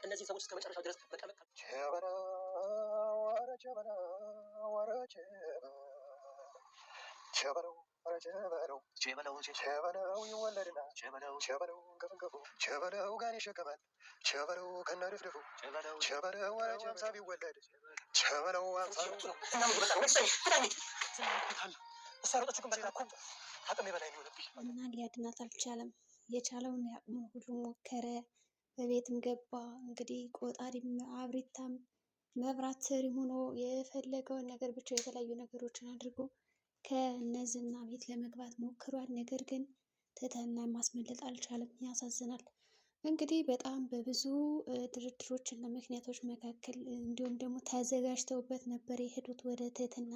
እነዚህ ሰዎች እስከ መጨረሻው ድረስ መቀመጥ ቸበለው ይወለድና ቸበለው ገፍገፉ ቸበለው ጋን ይሸከማል ቸበለው ከነድፍድፉ ቸበለው ወረጅ አምሳ ቢወለድ ቸበለው አምሳ እና ሊያድናት አልቻለም። የቻለውን ያቅሙን ሁሉ ሞከረ። በቤትም ገባ። እንግዲህ ቆጣሪም አብሪታም መብራት ሰሪ ሆኖ የፈለገውን ነገር ብቻ የተለያዩ ነገሮችን አድርጎ ከነዝና ቤት ለመግባት ሞክሯል። ነገር ግን ትህትና ማስመለጥ አልቻለም። ያሳዝናል። እንግዲህ በጣም በብዙ ድርድሮች እና ምክንያቶች መካከል እንዲሁም ደግሞ ተዘጋጅተውበት ነበር የሄዱት ወደ ትህትና።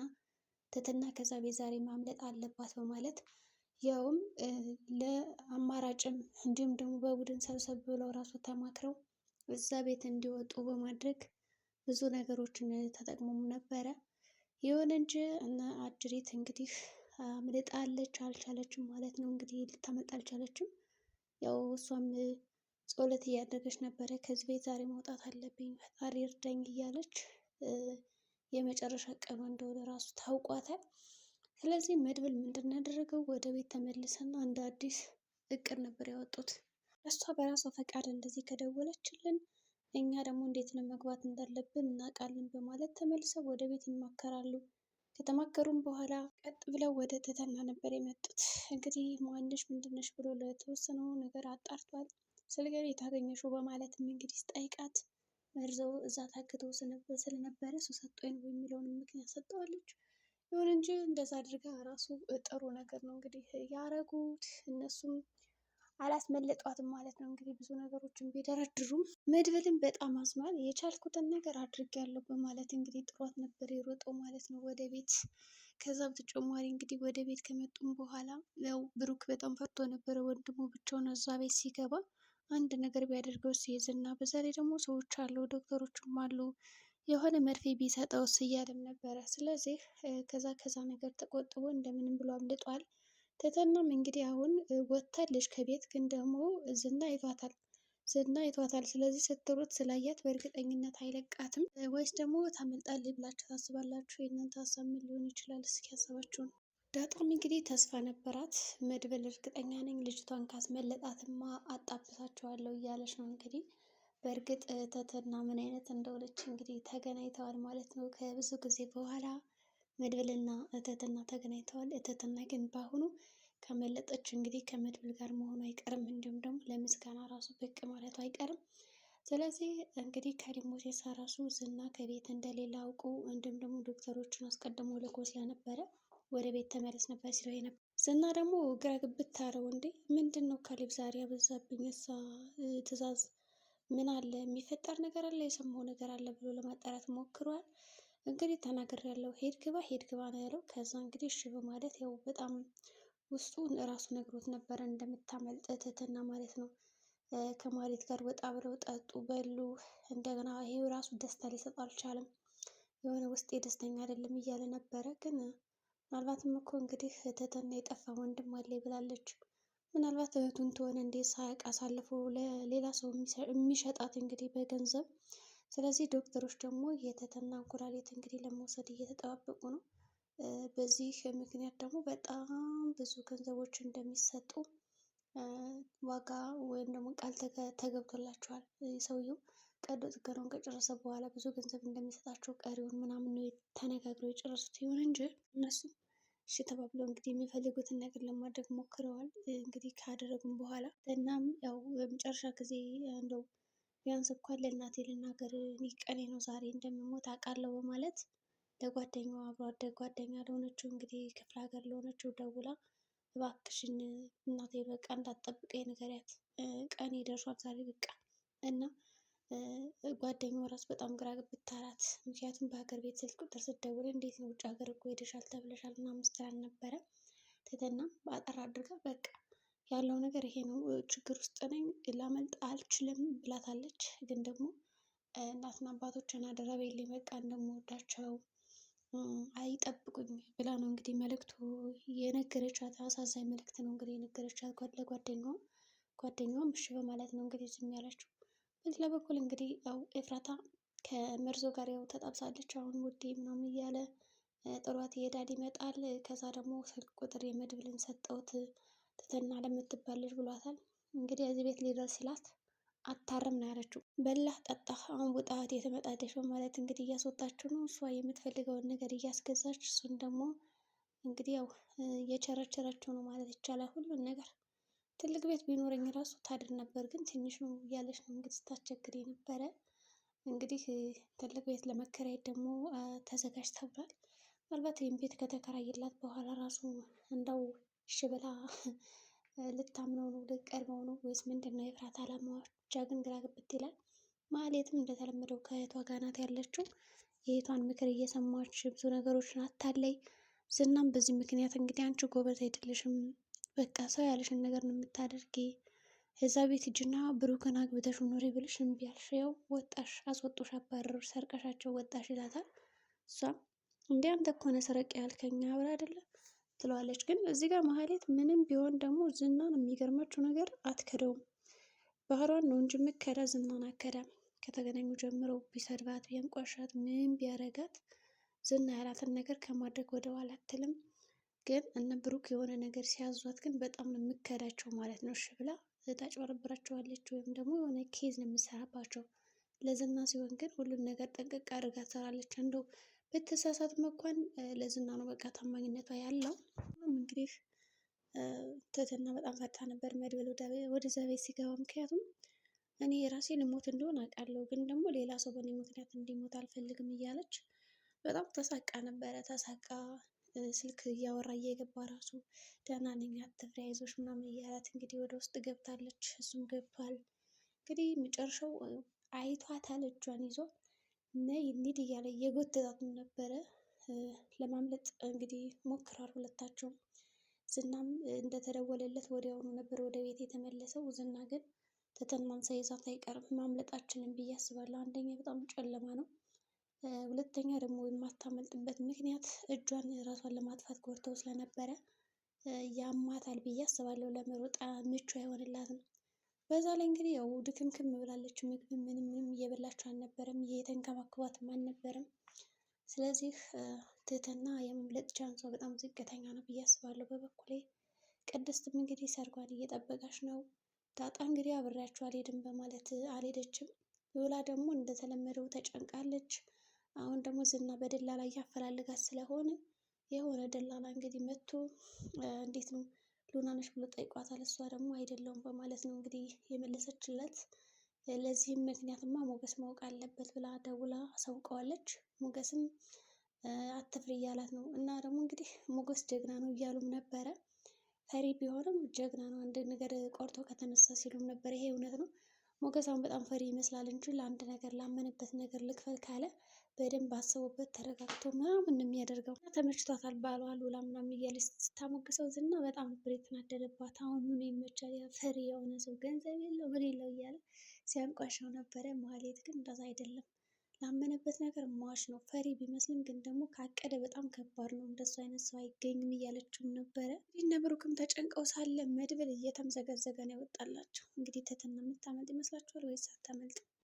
ትህትና ከዛ ቤት ዛሬ ማምለጥ አለባት በማለት ያውም ለአማራጭም እንዲሁም ደግሞ በቡድን ሰብሰብ ብለው ራሱ ተማክረው እዛ ቤት እንዲወጡ በማድረግ ብዙ ነገሮችን ተጠቅሞም ነበረ። ይሁን እንጂ እነ አጅሬት እንግዲህ አምልጣለች፣ አልቻለችም ማለት ነው። እንግዲህ ልታመልጥ አልቻለችም። ያው እሷም ጸሎት እያደረገች ነበረ። ከዚህ ቤት ዛሬ መውጣት አለብኝ ፈጣሪ እርዳኝ እያለች የመጨረሻ ቀኗ እንደሆነ ራሱ ታውቋታል። ስለዚህ መድብል ምንድን ነው ያደረገው? ወደ ቤት ተመልሰና እንደ አዲስ እቅድ ነበር ያወጡት። እሷ በራሷ ፈቃድ እንደዚህ ከደወለችልን እኛ ደግሞ እንዴት ነው መግባት እንዳለብን እናውቃለን በማለት ተመልሰው ወደ ቤት ይማከራሉ። ከተማከሩም በኋላ ቀጥ ብለው ወደ ትህትና ነበር የመጡት። እንግዲህ ማንሽ ምንድነሽ ብሎ ለተወሰነው ነገር አጣርቷል። ስልክ ቤት አገኘሽው በማለትም እንግዲህ ስጠይቃት መርዘው እዛ ታግተው ስለነበረ እሱ ሰጠኝ ነው የሚለውን ምክንያት ሰጠዋለች። ይሁን እንጂ እንደዛ አድርጋ ራሱ ጥሩ ነገር ነው እንግዲህ ያረጉት። እነሱም አላስመለጧትም ማለት ነው። እንግዲህ ብዙ ነገሮችን ቢደረድሩም መድብልን በጣም አዝኗል። የቻልኩትን ነገር አድርጌያለሁ በማለት እንግዲህ ጥሯት ነበር የሮጠው ማለት ነው ወደ ቤት። ከዛ በተጨማሪ እንግዲህ ወደ ቤት ከመጡም በኋላ ያው ብሩክ በጣም ፈርቶ ነበረ። ወንድሙ ብቻውን እዛ ቤት ሲገባ አንድ ነገር ቢያደርገው ሲይዝ እና በዛ ላይ ደግሞ ሰዎች አሉ፣ ዶክተሮችም አሉ፣ የሆነ መርፌ ቢሰጠውስ እያለም ነበረ። ስለዚህ ከዛ ነገር ተቆጥቦ እንደምንም ብሎ አምልጧል። ትህትናም እንግዲህ አሁን ወጥታለች ከቤት፣ ግን ደግሞ ዝና ይቷታል። ስለዚህ ስትሮጥ ስላያት በእርግጠኝነት አይለቃትም። ወይስ ደግሞ ታመልጣለች ብላችሁ ታስባላችሁ? የእናንተ ሀሳብ ምን ሊሆን ይችላል? እስኪ ሀሳባችሁን። ዳጣም እንግዲህ ተስፋ ነበራት። መድብል እርግጠኛ ነኝ ልጅቷን ካስመለጣትማ አጣብሳቸዋለሁ እያለች ነው እንግዲህ። በእርግጥ ትህትና ምን አይነት እንደሆነች እንግዲህ ተገናኝተዋል ማለት ነው። ከብዙ ጊዜ በኋላ መድብልና ትህትና ተገናኝተዋል። ትህትና ግን በአሁኑ ከመለጠች እንግዲህ ከመድብል ጋር መሆኑ አይቀርም። እንዲሁም ደግሞ ለምስጋና ራሱ ብቅ ማለቱ አይቀርም። ስለዚህ እንግዲህ ከሪሞቴሳ ራሱ ዝና ከቤት እንደሌለ አውቁ፣ እንዲሁም ደግሞ ዶክተሮችን አስቀድሞ ልኮ ስለነበረ ወደ ቤት ተመለስ ነበር ሲለው ነበር። ዝና ደግሞ ግራ ግብት አለው። እንዴ ምንድን ነው ካሌብ ዛሬ ያበዛብኝ? እሷ ትዕዛዝ ምን አለ? የሚፈጠር ነገር አለ? የሰማው ነገር አለ ብሎ ለማጣራት ሞክሯል። እንግዲህ ተናግሬያለሁ፣ ሄድ ግባ ነው ያለው። ከዛ እንግዲህ እሺ በማለት ያው በጣም ውስጡ እራሱ ነግሮት ነበረ እንደምታመልጥ ትህትና ማለት ነው። ከማህሌት ጋር ወጣ ብለው ጠጡ በሉ። እንደገና ይሄው ራሱ ደስታ ሊሰጥ አልቻለም። የሆነ ውስጤ ደስተኛ አይደለም እያለ ነበረ። ግን ምናልባትም እኮ እንግዲህ ትህትና የጠፋ ወንድም አለ ብላለች። ምናልባት እህቱን ትሆን እንዴት ሳያውቅ አሳልፎ ለሌላ ሰው የሚሸጣት እንግዲህ በገንዘብ። ስለዚህ ዶክተሮች ደግሞ የትህትናን ኩላሊት እንግዲህ ለመውሰድ እየተጠባበቁ ነው። በዚህ ምክንያት ደግሞ በጣም ብዙ ገንዘቦች እንደሚሰጡ ዋጋ ወይም ደግሞ ቃል ተገብቶላቸዋል። ሰውየው ቀዶ ጥገናውን ከጨረሰ በኋላ ብዙ ገንዘብ እንደሚሰጣቸው ቀሪውን ምናምን ነው ተነጋግረው የጨረሱት። ይሁን እንጂ እነሱም እሺ ተባብለው እንግዲህ የሚፈልጉትን ነገር ለማድረግ ሞክረዋል። እንግዲህ ካደረጉም በኋላ እናም ያው በመጨረሻ ጊዜ እንደው ቢያንስ እንኳን ለእናቴ ልናገር፣ እኔ ቀኔ ነው ዛሬ እንደምሞት አውቃለሁ በማለት ለጓደኛዋ አብሮ አደግ ጓደኛ ለሆነችው እንግዲህ ክፍለ ሀገር ለሆነችው ደውላ እባክሽን እናቴ በቃ እንዳትጠብቀኝ ንገሪያት፣ ቀኔ ደርሷል ዛሬ በቃ። እና ጓደኛዋ ራሱ በጣም ግራ ግብት አላት። ምክንያቱም በሀገር ቤት ስልክ ቁጥር ስትደውል እንዴት ነው ውጭ ሀገር እኮ ሄደሻል ተብለሻል ምናምን ስትል ነበረ። ትህትና በአጠር አድርጋ በቃ ያለው ነገር ይሄ ነው፣ ችግር ውስጥ ነኝ፣ ላመልጥ አልችልም ብላታለች። ግን ደግሞ እናትና አባቶችን አደራ በይልኝ በቃ እንደምወዳቸው አይጠብቁኝ ብላ ነው እንግዲህ መልእክቱ የነገረቻት። አሳዛኝ መልእክት ነው እንግዲህ የነገረቻት ለጓደኛዋ። ጓደኛዋም እሺ በማለት ነው እንግዲህ ዝም ያለችው። በሌላ በኩል እንግዲህ ያው ኤፍራታ ከመርዞ ጋር ያው ተጣብሳለች። አሁን ውዴ ምናምን እያለ ጥሯት ይሄዳል ይመጣል። ከዛ ደግሞ ስልክ ቁጥር የመድብልን ሰጠውት ትትና ለምትባል ልጅ ብሏታል። እንግዲህ እዚህ ቤት ሊደርስ ሲላት አታርም ነው ያለችው። በላህ ጠጣህ አሁን ውጣት የተመጣደሽ ማለት እንግዲህ እያስወጣችው ነው። እሷ የምትፈልገውን ነገር እያስገዛች እሱን ደግሞ እንግዲህ ያው እየቸረቸረችው ነው ማለት ይቻላል ሁሉን ነገር። ትልቅ ቤት ቢኖረኝ ራሱ ታድር ነበር፣ ግን ትንሽ ነው እያለች ነው እንግዲህ ስታስቸግር የነበረ። እንግዲህ ትልቅ ቤት ለመከራየት ደግሞ ተዘጋጅ ተብሏል። ምናልባት ይህን ቤት ከተከራየላት በኋላ ራሱ እንደው እሺ ብላ ልታምነው ነው ልትቀርበው ነው ወይስ ምንድን ነው የኤፍራታ አላማዋ? ብቻ ግን ግራ ግብት ይላል። ማህሌትም እንደተለመደው ከእህቷ ጋር ናት ያለችው። የእህቷን ምክር እየሰማች ብዙ ነገሮችን አታለይ። ዝናም በዚህ ምክንያት እንግዲህ አንቺ ጎበዝ አይደለሽም፣ በቃ ሰው ያለሽን ነገር ነው የምታደርጊ፣ እዛ ቤት ሂጂና ብሩክን አግብተሽ ኑሪ ብልሽ እምቢ አልሽ፣ ያው ወጣሽ፣ አስወጡሽ፣ አባረሩሽ፣ ሰርቀሻቸው ወጣሽ ይላታል። እሷም እንዴ አንተ እኮ ነህ ሰረቅ ያልከኝ አብረ አይደለም ትለዋለች። ግን እዚህ ጋር ማህሌት ምንም ቢሆን ደግሞ ዝናን የሚገርማችሁ ነገር አትከደውም። ባህሯን ነው እንጂ የምከዳ ዝናን አከዳም። ከተገናኙ ጀምሮ ቢሰድባት ቢያንቋሻት ምን ቢያረጋት ዝና ያላትን ነገር ከማድረግ ወደ ኋላ አትልም። ግን እነ ብሩክ የሆነ ነገር ሲያዟት ግን በጣም ነው የምከዳቸው ማለት ነው። እሺ ብላ ታጭበረብራቸዋለች ወይም ደግሞ የሆነ ኬዝ ነው የምሰራባቸው። ለዝና ሲሆን ግን ሁሉን ነገር ጠንቅቅ አድርጋ ትሰራለች። እንደው ብትሳሳትም እንኳን ለዝና ነው በቃ ታማኝነቷ ያለው። እንግዲህ ትህትና በጣም ፈርታ ነበር መድብል ወደዛ ቤት ሲገባ። ምክንያቱም እኔ የራሴ ልሞት እንደሆን አውቃለሁ፣ ግን ደግሞ ሌላ ሰው በእኔ ምክንያት እንዲሞት አልፈልግም እያለች በጣም ተሳቃ ነበረ። ተሳቃ ስልክ እያወራ እየገባ ራሱ ደህና ነኝ አትፍሪ አይዞሽ ምናምን እያላት እንግዲህ ወደ ውስጥ ገብታለች። እሱም ገብቷል። እንግዲህ መጨረሻው አይቷታል። እጇን ይዞ ነይ እንሂድ እያለ እየጎተታትም ነበረ። ለማምለጥ እንግዲህ ሞክሯል ሁለታቸውም። ዝናም እንደተደወለለት ወዲያውኑ ነበር ወደ ቤት የተመለሰው። ዝና ግን ትትናን ሳይዛት አይቀርም ማምለጣችንን ብዬ አስባለሁ። አንደኛ በጣም ጨለማ ነው፣ ሁለተኛ ደግሞ የማታመልጥበት ምክንያት እጇን ራሷን ለማጥፋት ጎድተው ስለነበረ ያማታል ብዬ አስባለሁ። ለመሮጥ ምቹ አይሆንላትም። በዛ ላይ እንግዲህ ያው ድክምክም ብላለች። ምግብ ምንም እየበላች አልነበረም፣ እየተንከባከባትም አልነበረም። ስለዚህ ትህትና የመምለጥ ቻንሷ በጣም ዝቅተኛ ነው ብዬ አስባለሁ በበኩሌ። ቅድስትም እንግዲህ ሰርጓን እየጠበቀች ነው። ዳጣ እንግዲህ አብሬያቸው አልሄድም በማለት አልሄደችም። ሉላ ደግሞ እንደተለመደው ተጨንቃለች። አሁን ደግሞ ዝና በደላላ እያፈላልጋት ስለሆነ የሆነ ደላላ እንግዲህ መጥቶ እንዴት ነው ሉና ነሽ ብሎ ጠይቋታል። እሷ ደግሞ አይደለውም በማለት ነው እንግዲህ የመለሰችለት። ለዚህም ምክንያትማ ሞገስ ማወቅ አለበት ብላ ደውላ አሳውቀዋለች። ሞገስም አትፍሪ እያላት ነው። እና ደግሞ እንግዲህ ሞገስ ጀግና ነው እያሉም ነበረ። ፈሪ ቢሆንም ጀግና ነው አንድ ነገር ቆርጦ ከተነሳ ሲሉም ነበር። ይሄ እውነት ነው። ሞገስ አሁን በጣም ፈሪ ይመስላል እንጂ ለአንድ ነገር ላመነበት ነገር ልክፈል ካለ በደንብ አስቦበት ተረጋግቶ ምናምን ነው የሚያደርገው። ተመችቷታል ባሏ ሉላ ምናምን እያለች ስታሞግሰው ዝና በጣም ነበር የተናደደባት። አሁን ምን ይመቻል ያ ፈሪ የሆነ ሰው ገንዘብ የለው ምን የለው እያለ ሲያንቋሸው ነበረ። ማህሌት ግን እንደዛ አይደለም፣ ላመነበት ነገር ሟች ነው። ፈሪ ቢመስልም ግን ደግሞ ካቀደ በጣም ከባድ ነው፣ እንደሱ አይነት ሰው አይገኝም እያለችውም ነበረ። እነ ብሩክም ተጨንቀው ሳለ መድብል እየተምዘገዘገ ነው የወጣላቸው። እንግዲህ ትህትና የምታመልጥ ይመስላችኋል ወይስ አታመልጥ?